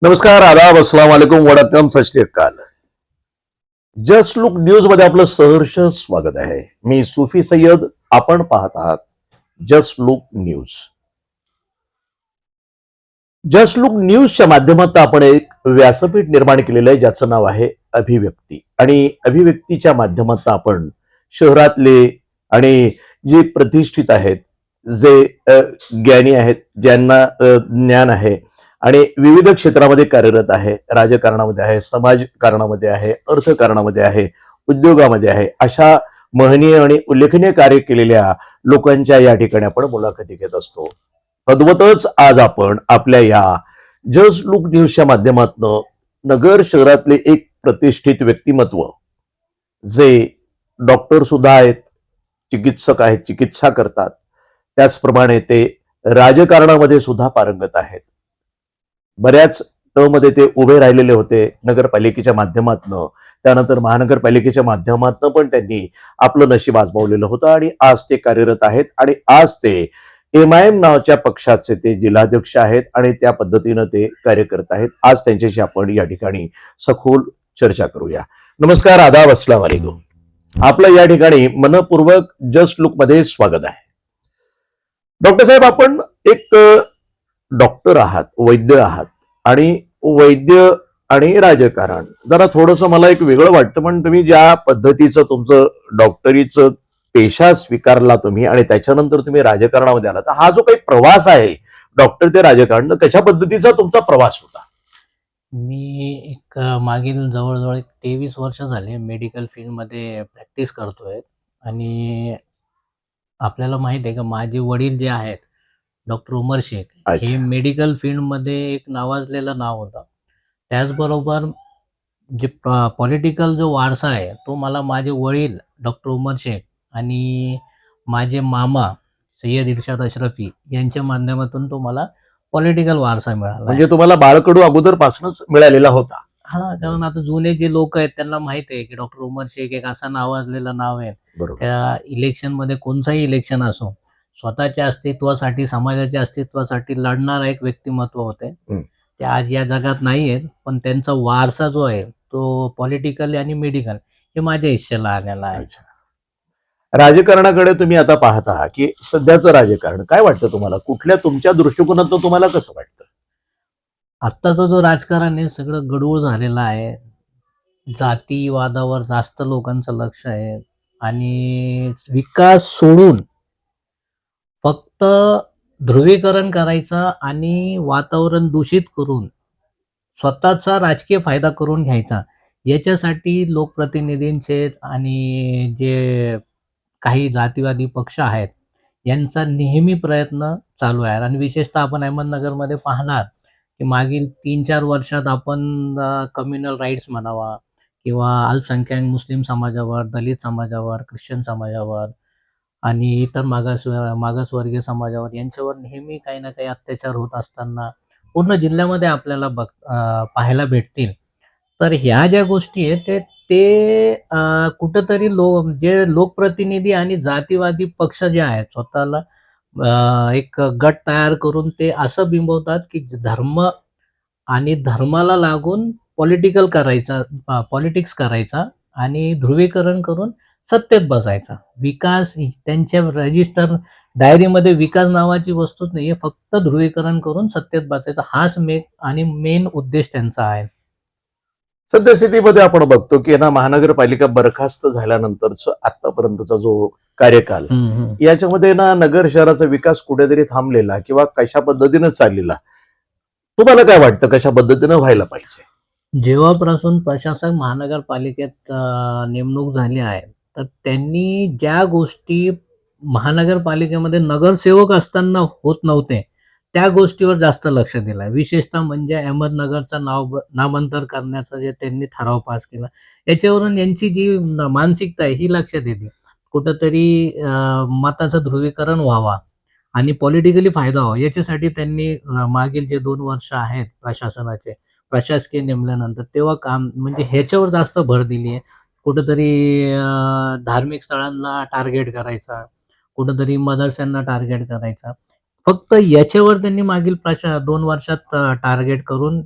नमस्कार, आदाब, अस्सलाम वालेकुम, वडक्कम, सत श्री अकाल. जस्ट लुक न्यूज मध्ये आपलं सहर्ष स्वागत आहे. मी सुफी सय्यद. आपण पाहत आहात just look news. Just look न्यूजच्या माध्यमातून आपण एक व्यासपीठ निर्माण केलेलं आहे ज्याचं नाव आहे अभिव्यक्ती. आणि अभिव्यक्तीच्या माध्यमातून आपण शहरातले आणि जे प्रतिष्ठित आहेत, जे ज्ञानी आहेत, ज्यांना ज्ञान आहे आणि विविध क्षेत्रामध्ये कार्यरत आहे, राजकारणामध्ये आहे, समाजकारणामध्ये आहे, अर्थकारणामध्ये आहे, उद्योगामध्ये आहे, अशा महनीय आणि उल्लेखनीय कार्य केलेल्या लोकांच्या या ठिकाणी आपण मुलाखती घेत असतो. तद्वतच आज आपण आपल्या या जस्ट लुक न्यूजच्या माध्यमातून नगर शहरातले एक प्रतिष्ठित व्यक्तिमत्व, जे डॉक्टर सुद्धा आहेत, चिकित्सक आहेत, चिकित्सा करतात, त्याचप्रमाणे ते राजकारणामध्ये सुद्धा पारंगत आहेत. बऱ्याच मध्ये ते उभे राहिलेले होते नगरपालिकेच्या माध्यमातनं, त्यानंतर महानगरपालिकेच्या माध्यमातनं पण त्यांनी आपलं नशीब आजमावलेलं होतं आणि आज ते कार्यरत आहेत. आणि आज ते MIM नावाच्या पक्षाचे ते जिल्हाध्यक्ष आहेत आणि त्या पद्धतीनं ते कार्य करत आहेत. आज त्यांच्याशी आपण या ठिकाणी सखोल चर्चा करूया. नमस्कार, आदाब, अस्सलाम वालेकुम. आपलं या ठिकाणी मनपूर्वक जस्ट लुक मध्ये स्वागत आहे. डॉक्टर साहेब, आपण एक डॉक्टर आहात, वैद्य आहात, आणि वैद्य आणि राजकारण जरा थोडंसं मला एक वेगळं वाटतं. पण तुम्ही ज्या पद्धतीचं तुमचं डॉक्टरीचं पेशा स्वीकारला तुम्ही आणि त्याच्यानंतर तुम्ही राजकारणामध्ये आला, तर हा जो काही प्रवास आहे डॉक्टर ते राजकारण, कशा पद्धतीचा तुमचा प्रवास होता? मी एक मागील जवळ-जवळ 23 वर्ष झाले मेडिकल फील्डमध्ये प्रॅक्टिस करतोय. आणि आपल्याला माहित आहे का, माझे वडील जे आहेत डॉक्टर उमर शेख, हे अच्छा. मेडिकल फील्डमध्ये एक नावाजलेलं नाव होतं. त्याचबरोबर जे पॉलिटिकल जो वारसा आहे तो मला माझे वडील डॉक्टर उमर शेख आणि माझे मामा सय्यद इर्शाद अशरफी यांच्या माध्यमातून तो मला पॉलिटिकल वारसा मिळाला आहे. म्हणजे तुम्हाला बाळकडू अगोदरपासूनच मिळालेला होता? हां, कारण आता जुने जे लोक आहेत त्यांना माहित आहे की डॉक्टर उमर शेख एक असं नावाजलेलं नाव आहे. बरोबर. त्या इलेक्शनमध्ये कोणताही इलेक्शन असो, स्वतःच्या अस्तित्वासाठी, समाजाच्या अस्तित्वासाठी लढणारा एक व्यक्तिमत्व होते. हं. ते आज या जगात नाही आहेत, पण त्यांचा वारसा जो आहे तो पॉलिटिकल आणि मेडिकल हे माझ्या हिश्श्याला आलेला आहे. अच्छा. राजकारणाकडे तुम्ही आता पाहता की सध्याचं राजकारण काय वाटतं तुम्हाला? कुठल्या तुमच्या दृष्टिकोनातून तुम्हाला कसं वाटतं? आत्ताचं जो राजकारण आहे सगळं गडूळ झालेलं आहे. जातीवादावर जास्त लोकांचं लक्ष आहे आणि विकास सोडून फक्त ध्रुवीकरण करायचं आणि वातावरण दूषित करून स्वतःचा राजकीय फायदा करून घ्यायचा. याच्यासाठी लोकप्रतिनिधींचे आणि जे काही जातीवादी पक्ष आहेत, यांचा नेहमी प्रयत्न चालू आहे. आणि विशेषतः आपण अहमदनगरमध्ये पाहणार, की मागील 3-4 वर्षात आपण कम्युनल राईट्स म्हणावा किंवा अल्पसंख्याक मुस्लिम समाजावर, दलित समाजावर, ख्रिश्चन समाजावर आणि इतर मागासवर्गीय समाजावर यांच्यावर नेहमी काही ना काही अत्याचार होत असताना पूर्ण जिल्ह्यामध्ये आपल्याला पाहायला भेटतील. तर ह्या ज्या गोष्टी आहेत ते ते कुठेतरी जे लोकप्रतिनिधी आणि जातीवादी पक्ष जे आहेत स्वतःला एक गट तयार करून ते असं बिंबवतात की धर्म आणि धर्माला लागून पॉलिटिक्स करायचा आणि ध्रुवीकरण करून सत्तेत बसायचा. विकास त्यांच्या रजिस्टर डायरीमध्ये विकास नावाची वस्तूच नाहीये. फक्त ध्रुवीकरण करून सत्तेत बसायचा हाच मेन उद्देश त्यांचा आहे. सद्यस्थितीमध्ये आपण बघतो की ना, महानगरपालिका बरखास्त झाल्यानंतरच आतापर्यंतचा जो कार्यकाल, याच्यामध्ये ना नगर शहराचा विकास कुठेतरी थांबलेला किंवा कशा पद्धतीनं चाललेला, तुम्हाला काय वाटतं कशा पद्धतीनं व्हायला पाहिजे? जेव्हापासून प्रशासक महानगरपालिकेत नेमणूक झाली आहे, तर त्यांनी ज्या गोष्टी महानगरपालिकेमध्ये नगरसेवक असताना होत नव्हते, त्या गोष्टीवर जास्त लक्ष दिलं आहे. विशेषतः म्हणजे अहमदनगरचं नामांतर करण्याचा जे त्यांनी ठराव पास केला, याच्यावरून यांची जी मानसिकता आहे ही लक्षात येते. कुठेतरी मताचं ध्रुवीकरण व्हावा आणि पॉलिटिकली फायदा व्हावा याच्यासाठी त्यांनी मागील जे 2 वर्ष आहेत प्रशासकीय नेमल्यानंतर तेव्हा काम म्हणजे ह्याच्यावर जास्त भर दिली आहे. कुठेतरी धार्मिक स्थळांना टार्गेट करायचा, कुठेतरी मदरस्यांना टार्गेट करायचा. फक्त याच्यावर त्यांनी मागील 2 वर्षात टार्गेट करून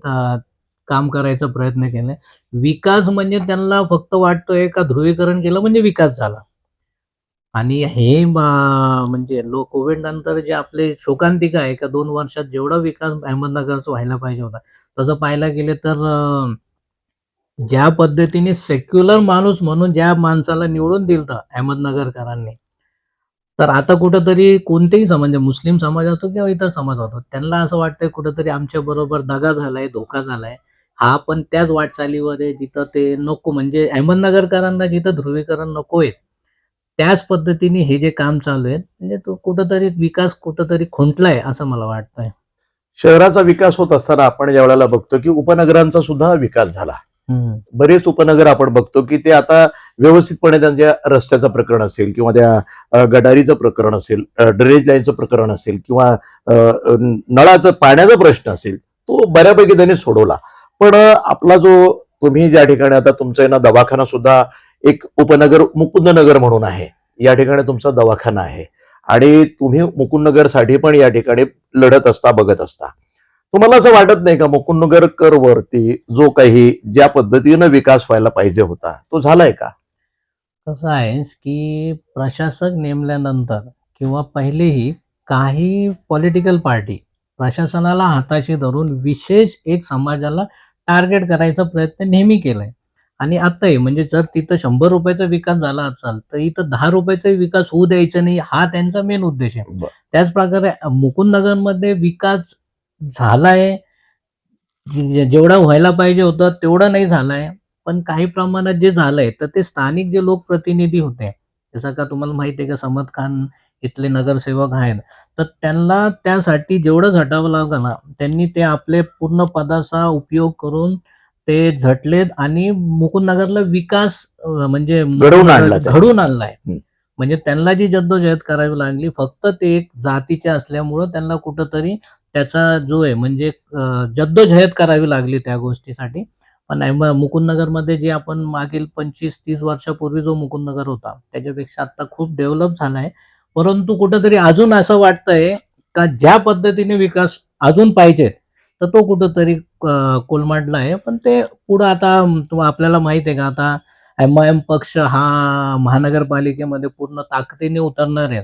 काम करायचा प्रयत्न केलाय. विकास म्हणजे त्यांना फक्त वाटतोय का ध्रुवीकरण केलं म्हणजे विकास झाला. आणि हे म्हणजे कोविड नंतर जे आपले शोकांतिका आहे का 2 वर्षात जेवढा विकास अहमदनगरचा व्हायला पाहिजे होता, तसं पाहायला गेले तर ज्या पद्धतीने सेक्युलर माणूस म्हणून ज्या माणसाला निवडून दिलं अहमदनगरकरांनी, तर आता कुठेतरी कोणतेही समाज म्हणजे मुस्लिम समाज असो किंवा इतर समाज असो, त्यांना असं वाटतंय कुठेतरी आमच्याबरोबर दगा झालाय, धोका झालाय. हा पण त्याच वाटचालीवर आहे जिथं ते नको म्हणजे अहमदनगरकरांना जिथं ध्रुवीकरण नकोय, त्याच पद्धतीने हे जे काम चालू आहे, म्हणजे तो कुठेतरी विकास कुठेतरी खुंटलाय असं मला वाटतंय. शहराचा विकास होत असताना आपण ज्या वेळेला बघतो की उपनगरांचा सुद्धा विकास झाला. हं. बरेच उपनगर आपण बघतो की ते आता व्यवस्थितपणे त्यांच्या रस्त्याचं प्रकरण असेल किंवा त्या गटारीचं प्रकरण असेल, ड्रेनेज लाईनचं प्रकरण असेल किंवा नळाचं पाण्याचा प्रश्न असेल, तो बऱ्यापैकी त्यांनी सोडवला. पण आपला जो तुम्ही ज्या ठिकाणी आता तुमचा ना दवाखाना सुद्धा एक उपनगर मुकुंदनगर म्हणून आहे. या ठिकाणी तुमचा दवाखाना आहे आणि तुम्ही मुकुंदनगरसाठी पण या ठिकाणी लढत असता, बघत असता. तुम्हाला असं वाटत नाही का मुकुंदनगर वरती जो काही ज्या पद्धतीनं विकास व्हायला पाहिजे होता, तो झालाय का? कसं आहे की प्रशासक नेमल्यानंतर किंवा पहिलेही काही पॉलिटिकल पार्टी प्रशासनाला हाताशी धरून विशेष एक समाजाला टार्गेट करायचा प्रयत्न नेहमी केलाय. आणि आताही म्हणजे जर तिथं ₹100 विकास झाला असेल, तर इथं ₹10 विकास होऊ द्यायचा नाही हा त्यांचा मेन उद्देश आहे. ब- त्याच प्रकारे मुकुंदनगरमध्ये विकास झालाय, जेवढा व्हायला पाहिजे होतं तेवढं नाही झालाय. पण काही प्रमाणात जे झालंय, तर ते स्थानिक जे लोकप्रतिनिधी होते, जसं का तुम्हाला माहिती आहे का समद खान इथले नगरसेवक आहेत. तर त्यांना त्यासाठी जेवढं झटावं लागलं ना, त्यांनी ते आपले पूर्ण पदाचा उपयोग करून ते झटलेत आणि मुकुंदनगरला विकास म्हणजे घडवून आणला मुकुंदनगर त्यांनी. घडवून आणलाय. हं. म्हणजे त्यांना जी जद्दोजहद करावी लागली फक्त ते एक जातीचे असल्यामुळं त्यांना कुठेतरी त्याचा जो आहे म्हणजे जद्दोजहद करावी लागली त्या गोष्टीसाठी. पण मुकुंदनगरमध्ये जे आपण मागील 25-30 वर्षापूर्वी जो मुकुंदनगर होता, त्याच्यापेक्षा आता खूप डेव्हलप झालाय. परंतु कुठेतरी अजून असं वाटतंय का ज्या पद्धतीने विकास अजून पाहिजेत, तर तो कुठेतरी कोलमडला आहे. पण ते पुढं आता आपल्याला माहिती आहे का आता एम-आय-एम पक्ष हा महानगरपालिकेमध्ये पूर्ण ताकदीने उतरणार आहे.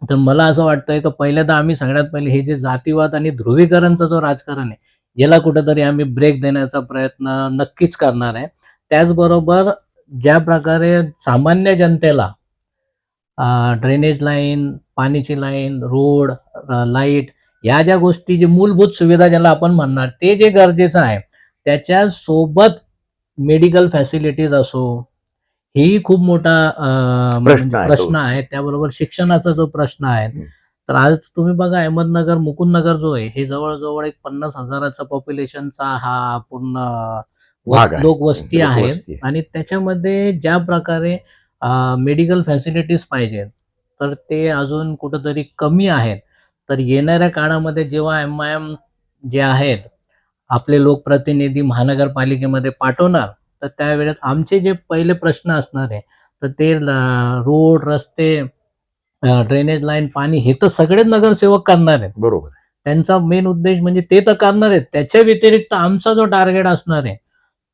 तर मला असं वाटतंय की पहिल्यांदा आम्ही सगळ्यात पहिले हे जे जातीवाद आणि ध्रुवीकरणचं जो राजकारण आहे, याला कुठेतरी आम्ही ब्रेक देण्याचा प्रयत्न नक्कीच करणार आहे. त्याचबरोबर ज्या प्रकारे सामान्य जनतेला ड्रेनेज लाईन, पाण्याची लाईन, रोड, लाईट या ज्या गोष्टी जे मूलभूत सुविधा ज्याला आपण म्हणणार, ते जे गरजेचं आहे, त्याच्यासोबत मेडिकल फॅसिलिटीज असो, हेही खूप मोठा म्हणजे प्रश्न आहे तो. प्रश्न आहे. त्याबरोबर शिक्षणाचा जो प्रश्न आहे. हं. तर आज तुम्ही बघा अहमदनगर, मुकुंदनगर जो आहे, हे जवळ-जवळ एक 50,000चा पॉप्युलेशनचा हा पूर्ण भाग आहे. लोकवस्ती आहे लोकवस्ती आहे. आणि त्याच्यामध्ये ज्या प्रकारे मेडिकल फॅसिलिटीज पाहिजेत, तर ते अजून कुठेतरी कमी आहेत. तर येणाऱ्या काळामध्ये जेव्हा एम-आय-एम जे आहेत, आपले लोकप्रतिनिधी महानगरपालिकेमध्ये पाठवणार, तर त्यावेळेस आमचे जे पहिले प्रश्न असणार आहे, तर ते रोड, रस्ते, ड्रेनेज लाईन, पाणी हे तर सगळेच नगरसेवक करणार आहेत. बरोबर. त्यांचा मेन उद्देश म्हणजे ते तर करणार आहेत. त्याच्या व्यतिरिक्त आमचा जो टार्गेट असणार आहे,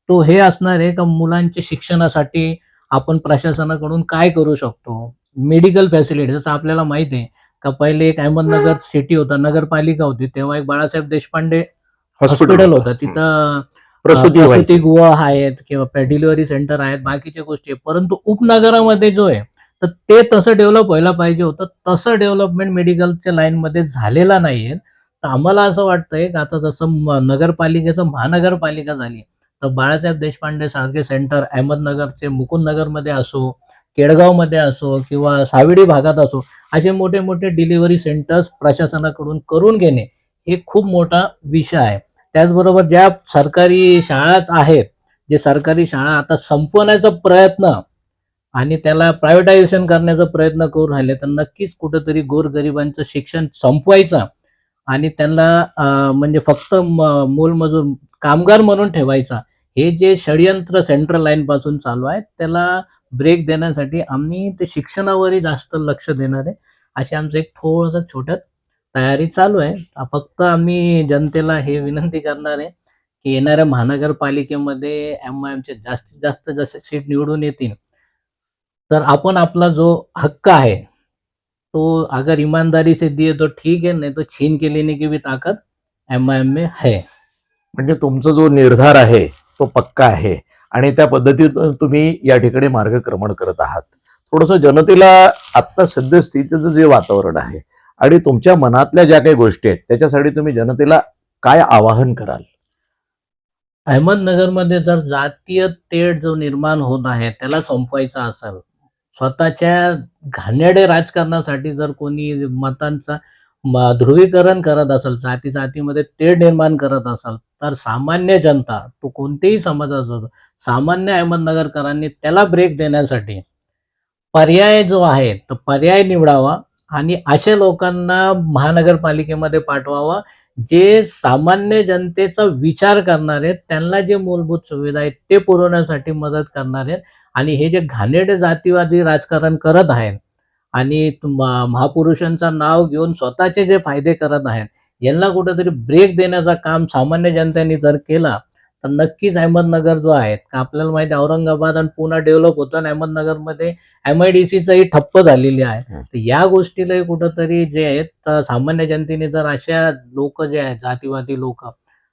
तो हे असणार आहे का मुलांच्या शिक्षणासाठी आपण प्रशासनाकडून काय करू शकतो? मेडिकल फॅसिलिटी जसं आपल्याला माहिती आहे का पहिले एक अहमदनगर सिटी होता, नगरपालिका होती. तेव्हा एक बाळासाहेब देशपांडे हॉस्पिटल हॉस्पिटल होतं. होतं. तिथं प्रसूती व्हायची. प्रसूतीगृह आहेत किंवा डिलिव्हरी सेंटर आहेत, बाकीच्या गोष्टी आहेत. परंतु उपनगरामध्ये जो आहे, तर ते तसं डेव्हलप व्हायला पाहिजे होतं. तसं डेव्हलपमेंट मेडिकलच्या लाईनमध्ये झालेला नाहीये. तर आम्हाला असं वाटतंय की आता जसं नगरपालिकेचं महानगरपालिका झाली, तर बाळासाहेब देशपांडे सारखे सेंटर अहमदनगरचे मुकुंदनगरमध्ये असो, केडगावमध्ये असो किंवा सावेडी भागात असो, असे मोठे-मोठे डिलिव्हरी सेंटर्स प्रशासनाकडून करून घेणे, हे खूप मोठा विषय आहे. त्याचबरोबर ज्या सरकारी शाळा आहेत, जे सरकारी शाळा आता संपवण्याचा प्रयत्न आणि त्याला प्रायव्हेटायझेशन करण्याचा प्रयत्न करून राहिले, तर नक्कीच कुठेतरी गोरगरिबांचं शिक्षण संपवायचं आणि त्यांना म्हणजे फक्त मोलमजूर कामगार म्हणून ठेवायचा. हे जे षडयंत्र सेंट्रल लाईनपासून चालू आहे, त्याला ब्रेक देण्यासाठी आम्ही ते शिक्षणावरही जास्त लक्ष देणार आहे. अशी आमचं एक थोडंसं छोटं तयारी चालू आहे. फक्त आम्ही जनतेला हे विनंती करणार आहे, की येणाऱ्या महानगरपालिकेमध्ये एम-आय-एमचे जास्तीत जास्त जसे सीट निवडून येतील, तर आपण आपला जो हक्क आहे, तो अगर ईमानदारी से दिए तो ठीक है, नहीं तो छीन के लेने की भी ताकत एम-आय-एम में है. म्हणजे तुमचा जो निर्धार आहे तो पक्का आहे आणि त्या पद्धतीनं तुम्ही या ठिकाणी मार्गक्रमण करत आहात. थोडंसं जनतेला आत्ता सद्यस्थितीचं जे वातावरण आहे आणि तुमच्या मनातल्या ज्या काही गोष्टी आहेत त्याच्यासाठी तुम्ही जनतेला काय आवाहन कराल? अहमदनगरमध्ये जर जातीय तेढ जो निर्माण होत आहे, त्याला संपवायचा असेल, स्वतःच्या घाणेरड्या राजकारणासाठी जर कोणी मतांचा ध्रुवीकरण करत असेल, जाती-जातीमध्ये तेढ निर्माण करत असेल, तर सामान्य जनता, तो कोणत्याही समाजाचा असो, सामान्य अहमदनगरकरांनी त्याला ब्रेक देण्यासाठी पर्याय जो आहे, तो पर्याय निवडावा आणि अशा लोकांना महानगरपालिकेमध्ये पाठवावा, जे सामान्य जनतेचा विचार करणार आहेत, त्यांना जे मूलभूत सुविधा आहेत, ते पुरवण्यासाठी मदत करणार आहेत आणि हे जे घाणेरडे जातीवादी राजकारण करत आहेत आणि महापुरुषांचं नाव घेऊन स्वतःचे जे फायदे करत आहेत, यांना कुठेतरी ब्रेक देण्याचं काम सामान्य जनतेने जर केलं, तर नक्कीच अहमदनगर जो आहे, का आपल्याला माहिती आहे औरंगाबाद आणि पुणे डेव्हलप होतं आणि अहमदनगरमध्ये एम-आय-डी-सीचंही ठप्प झालेली आहे. तर या गोष्टीलाही कुठेतरी जे आहेत, तर सामान्य जनतेने जर अशा लोक जे आहेत, जातीवादी लोक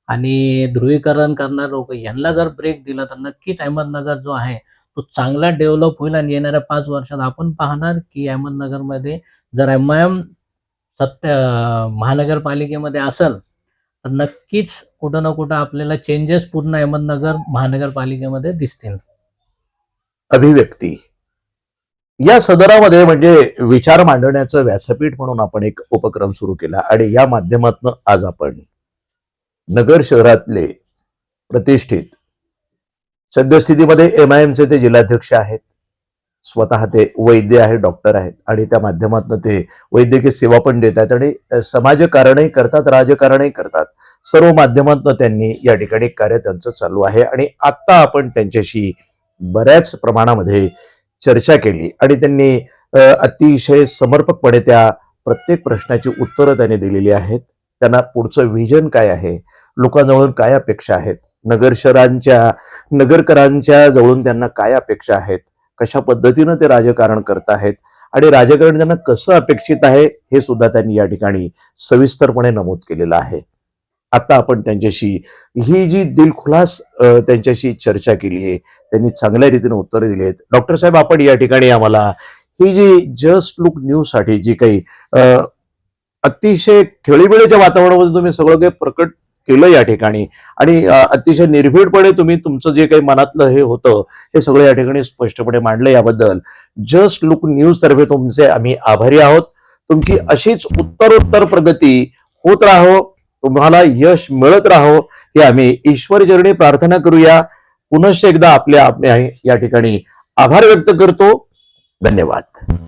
आणि ध्रुवीकरण करणारे लोक यांना जर ब्रेक दिला, तर नक्कीच अहमदनगर जो आहे, तो चांगला डेव्हलप होईल आणि येणाऱ्या 5 वर्षात आपण पाहणार, की अहमदनगरमध्ये जर एम-आय-एम महानगरपालिकेमध्ये असेल, तर नक्कीच कुठं ना कुठं आपल्याला चेंजेस पूर्ण अहमदनगर महानगरपालिकेमध्ये दिसतील. अभिव्यक्ती या सदरामध्ये म्हणजे विचार मांडण्याचं व्यासपीठ म्हणून आपण एक उपक्रम सुरू केला आणि या माध्यमातून आज आपण नगर शहरातले प्रतिष्ठित सद्यस्थितीमध्ये एम-आय-एमचे ते जिल्हाध्यक्ष आहेत, स्वतः ते वैद्य आहेत, डॉक्टर आहेत आणि त्या माध्यमातून ते वैद्यकीय सेवा पण देत आहेत आणि समाजकारणही करतात, राजकारणही करतात. सर्व माध्यमातून त्यांनी या ठिकाणी कार्य त्यांचं चालू आहे आणि आता आपण त्यांच्याशी बऱ्याच प्रमाणामध्ये चर्चा केली आणि त्यांनी अतिशय समर्पकपणे त्या प्रत्येक प्रश्नाची उत्तरं त्यांनी दिलेली आहेत. त्यांना पुढचं व्हिजन काय आहे, लोकांजवळून काय अपेक्षा आहेत, नगरकरांच्या जवळून त्यांना काय अपेक्षा आहेत, कशा पद्धतीनं ते राजकारण करत आहेत आणि राजकारण त्यांना कसं अपेक्षित आहे हे सुद्धा त्यांनी या ठिकाणी सविस्तरपणे नमूद केलेलं आहे. आता आपण त्यांच्याशी ही जी दिलखुलास त्यांच्याशी चर्चा केली आहे, त्यांनी चांगल्या रीतीने उत्तरं दिली आहेत. डॉक्टर साहेब, आपण या ठिकाणी आम्हाला ही जी जस्ट लुक न्यूज साठी जी काही अतिशय खेळीमेळीच्या वातावरणामध्ये तुम्ही सगळं काही प्रकट केलं या ठिकाणी आणि अतिशय निर्भीडपणे तुम्ही तुमचं जे काही मनातलं हे होतं हे सगळं या ठिकाणी स्पष्टपणे मांडलं, याबद्दल जस्ट लुक न्यूज तर्फे तुमचे आम्ही आभारी आहोत. तुमची अशीच उत्तरोत्तर प्रगती होत राहो, तुम्हाला यश मिळत राहो हे आम्ही ईश्वरचरणी प्रार्थना करूया. पुनश्च एकदा आपल्या या ठिकाणी आभार व्यक्त करतो. धन्यवाद.